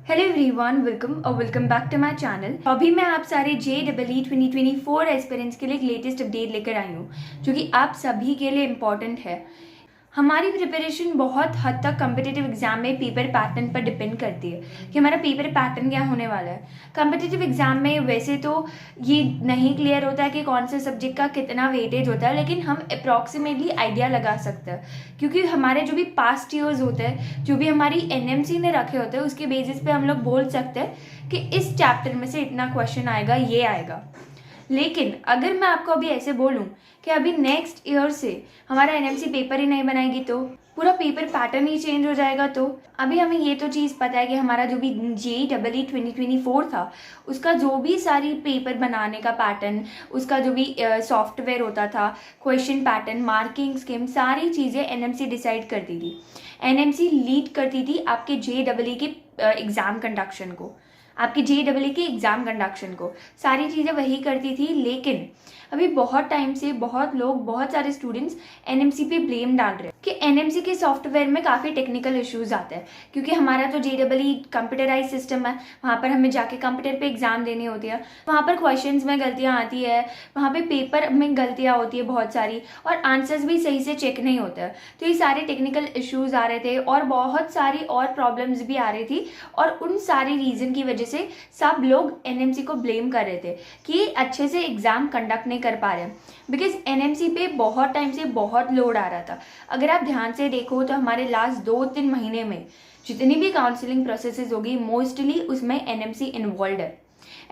Hello everyone, welcome back to my channel. अभी मैं आप सारे JEE 2024 एस्पिरेंट्स के लिए एक लेटेस्ट अपडेट लेकर आई हूँ जो कि आप सभी के लिए इम्पॉर्टेंट है। हमारी प्रिपरेशन बहुत हद तक कम्पिटिटिव एग्जाम में पेपर पैटर्न पर डिपेंड करती है कि हमारा पेपर पैटर्न क्या होने वाला है। कम्पिटिटिव एग्जाम में वैसे तो ये नहीं क्लियर होता है कि कौन से सब्जेक्ट का कितना वेटेज होता है, लेकिन हम अप्रॉक्सीमेटली आइडिया लगा सकते हैं क्योंकि हमारे जो भी पास्ट ईयर्स होते हैं, जो भी हमारी NMC ने रखे होते हैं, उसके बेसिस पे हम लोग बोल सकते हैं कि इस चैप्टर में से इतना क्वेश्चन आएगा, ये आएगा। लेकिन अगर मैं आपको अभी ऐसे बोलूं कि अभी नेक्स्ट ईयर से हमारा NMC पेपर ही नहीं बनाएगी तो पूरा पेपर पैटर्न ही चेंज हो जाएगा। तो अभी हमें ये तो चीज़ पता है कि हमारा जो भी JEE 2024 था, उसका जो भी सारी पेपर बनाने का पैटर्न, उसका जो भी सॉफ्टवेयर होता था, क्वेश्चन पैटर्न, मार्किंग स्कीम, सारी चीज़ें NMC डिसाइड करती थी। NMC लीड करती थी आपके JEE के एग्ज़ाम कंडक्शन को, आपके JEE के एग्ज़ाम कंडक्शन को, सारी चीज़ें वही करती थी। लेकिन अभी बहुत टाइम से बहुत लोग, बहुत सारे स्टूडेंट्स NMC पे ब्लेम डाल रहे हैं कि NMC के सॉफ्टवेयर में काफ़ी टेक्निकल इश्यूज आते हैं, क्योंकि हमारा जो JEE कंप्यूटराइज सिस्टम है, वहाँ पर हमें जाके कंप्यूटर पे एग्जाम देनी होती है, वहाँ पर क्वेश्चंस में गलतियाँ आती है, वहाँ पे पेपर में गलतियाँ होती है बहुत सारी, और आंसर्स भी सही से चेक नहीं होते हैं। तो ये सारे टेक्निकल इश्यूज आ रहे थे और बहुत सारी और प्रॉब्लम्स भी आ रही थी, और उन सारी रीज़न की वजह से सब लोग NMC को ब्लेम कर रहे थे कि अच्छे से एग्जाम कंडक्ट नहीं कर पा रहे हैं, बिकॉज NMC पे बहुत टाइम से बहुत लोड आ रहा था। अगर आप ध्यान से देखो तो हमारे लास्ट 2-3 महीने में जितनी भी काउंसलिंग प्रोसेसेस होगी, मोस्टली उसमें NMC इन्वॉल्व है।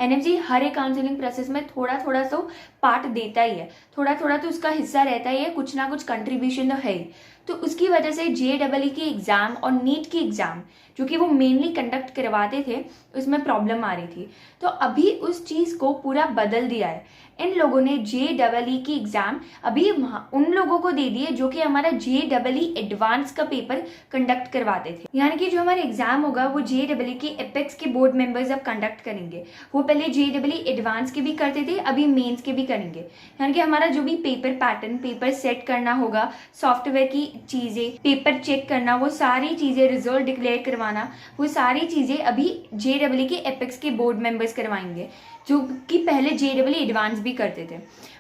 NMC हर एक काउंसलिंग प्रोसेस में थोड़ा थोड़ा तो पार्ट देता ही है, थोड़ा थोड़ा तो उसका हिस्सा रहता ही है, कुछ ना कुछ कंट्रीब्यूशन तो है ही। तो उसकी वजह से JEE की एग्ज़ाम और नीट की एग्ज़ाम जो कि वो मेनली कंडक्ट करवाते थे, उसमें प्रॉब्लम आ रही थी। तो अभी उस चीज़ को पूरा बदल दिया है। इन लोगों ने JEE की एग्ज़ाम अभी उन लोगों को दे दिए जो कि हमारा JEE एडवांस का पेपर कंडक्ट करवाते थे। यानी कि जो हमारा एग्जाम होगा वो JEE की एपेक्स के बोर्ड मेंबर्स अब कंडक्ट करेंगे। वो पहले JEE एडवांस के भी करते थे, अभी मेंस के भी करेंगे। यानी कि हमारा जो भी पेपर पैटर्न, पेपर सेट करना होगा, सॉफ्टवेयर की चीज़ें, पेपर चेक करना, वो सारी चीज़ें, रिजल्ट डिक्लेयर करवाना, वो सारी चीज़ें अभी JEE के एपेक्स के बोर्ड मेंबर्स करवाएंगे, जो कि पहले JEE एडवांस भी करते थे।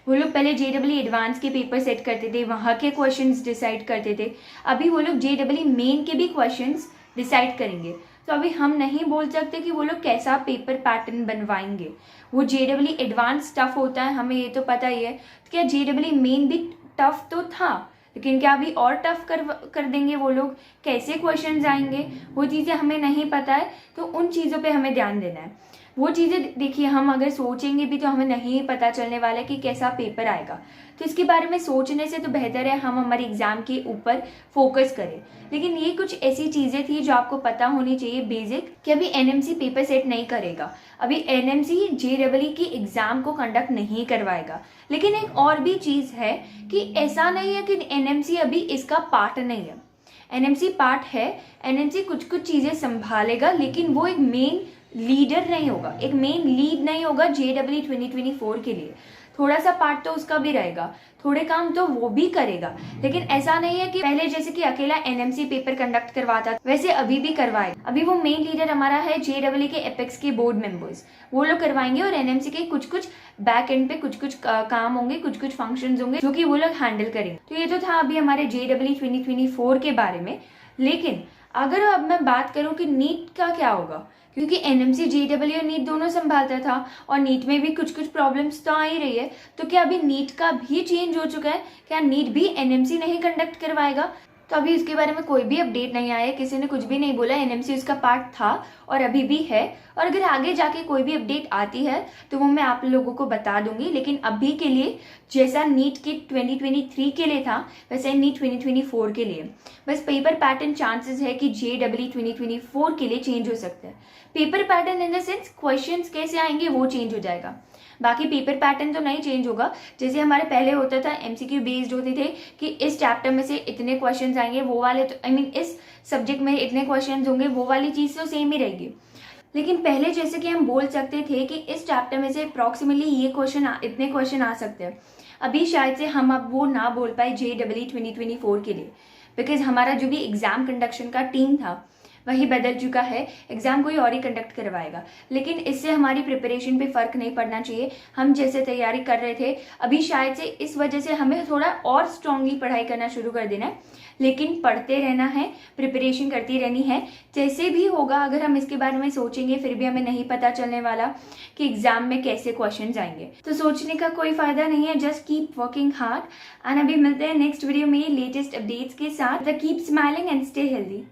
वो लोग पहले JEE एडवांस के पेपर सेट करते थे, वहाँ के क्वेश्चंस डिसाइड करते थे। अभी वो लोग JEE मेन के भी क्वेश्चंस डिसाइड करेंगे। तो अभी हम नहीं बोल सकते कि वो लोग कैसा पेपर पैटर्न बनवाएंगे। वो JEE एडवांस टफ होता है, हमें ये तो पता ही है। तो क्या JEE मेन भी टफ तो था, लेकिन क्या अभी और टफ कर देंगे वो लोग? कैसे क्वेश्चंस आएंगे वो चीज़ें हमें नहीं पता है। तो उन चीज़ों पे हमें ध्यान देना है। वो चीज़ें देखिए, हम अगर सोचेंगे भी तो हमें नहीं पता चलने वाला है कि कैसा पेपर आएगा। तो इसके बारे में सोचने से तो बेहतर है हम हमारे एग्ज़ाम के ऊपर फोकस करें। लेकिन ये कुछ ऐसी चीज़ें थी जो आपको पता होनी चाहिए बेसिक, कि अभी NMC पेपर सेट नहीं करेगा, अभी NMC JEE की एग्ज़ाम को कंडक्ट नहीं करवाएगा। लेकिन एक और भी चीज़ है कि ऐसा नहीं है कि NMC अभी इसका पार्ट नहीं है। NMC पार्ट है, NMC कुछ कुछ चीज़ें संभालेगा, लेकिन वो एक मेन लीडर नहीं होगा, एक मेन लीड नहीं होगा JEE 2024 के लिए। थोड़ा सा पार्ट तो उसका भी रहेगा, थोड़े काम तो वो भी करेगा, लेकिन ऐसा नहीं है कि पहले जैसे कि अकेला NMC पेपर कंडक्ट करवाता वैसे अभी भी करवाएगा। अभी वो मेन लीडर हमारा है JEE के एपेक्स के बोर्ड मेंबर्स, वो लोग करवाएंगे, और NMC के कुछ कुछ बैक एंड पे कुछ कुछ काम होंगे, कुछ कुछ फंक्शंस होंगे जो कि वो लोग हैंडल करेंगे। तो ये तो था अभी हमारे JEE 2024 के बारे में। लेकिन अगर अब मैं बात करूं कि नीट का क्या होगा, क्योंकि NMC JEE और नीट दोनों संभालता था, और नीट में भी कुछ कुछ प्रॉब्लम्स तो आ ही रही है। तो क्या अभी नीट का भी चेंज हो चुका है? क्या नीट भी NMC नहीं कंडक्ट करवाएगा? तो अभी उसके बारे में कोई भी अपडेट नहीं आया, किसी ने कुछ भी नहीं बोला। NMC उसका पार्ट था और अभी भी है, और अगर आगे जाके कोई भी अपडेट आती है तो वो मैं आप लोगों को बता दूंगी। लेकिन अभी के लिए जैसा नीट के 2023 के लिए था, वैसे नीट 2024 के लिए बस पेपर पैटर्न चांसेस है कि JEE 2024 के लिए चेंज हो सकता है। Paper pattern in the sense questions कैसे आएंगे वो चेंज हो जाएगा, बाकी पेपर पैटर्न तो नहीं चेंज होगा। जैसे हमारे पहले होता था, MCQ बेस्ड होते थे कि इस चैप्टर में से इतने क्वेश्चंस आएंगे, वो वाले तो इस सब्जेक्ट में इतने क्वेश्चंस होंगे, वो वाली चीज़ तो सेम ही रहेगी। लेकिन पहले जैसे कि हम बोल सकते थे कि इस चैप्टर में से अप्रॉक्सीमेटली ये क्वेश्चन इतने क्वेश्चन आ सकते हैं, अभी शायद से हम अब वो ना बोल पाए JEE 2024 के लिए, बिकॉज हमारा जो भी एग्जाम कंडक्शन का टीम था वही बदल चुका है, एग्ज़ाम कोई और ही कंडक्ट करवाएगा। लेकिन इससे हमारी प्रिपरेशन पे फ़र्क नहीं पड़ना चाहिए। हम जैसे तैयारी कर रहे थे अभी शायद से इस वजह से हमें थोड़ा और स्ट्रांगली पढ़ाई करना शुरू कर देना है, लेकिन पढ़ते रहना है, प्रिपरेशन करती रहनी है। जैसे भी होगा, अगर हम इसके बारे में सोचेंगे फिर भी हमें नहीं पता चलने वाला कि एग्जाम में कैसे क्वेश्चन आएंगे, तो सोचने का कोई फायदा नहीं है। Just keep working hard. And अभी मिलते हैं नेक्स्ट वीडियो में लेटेस्ट अपडेट्स के साथ। Keep smiling and stay healthy.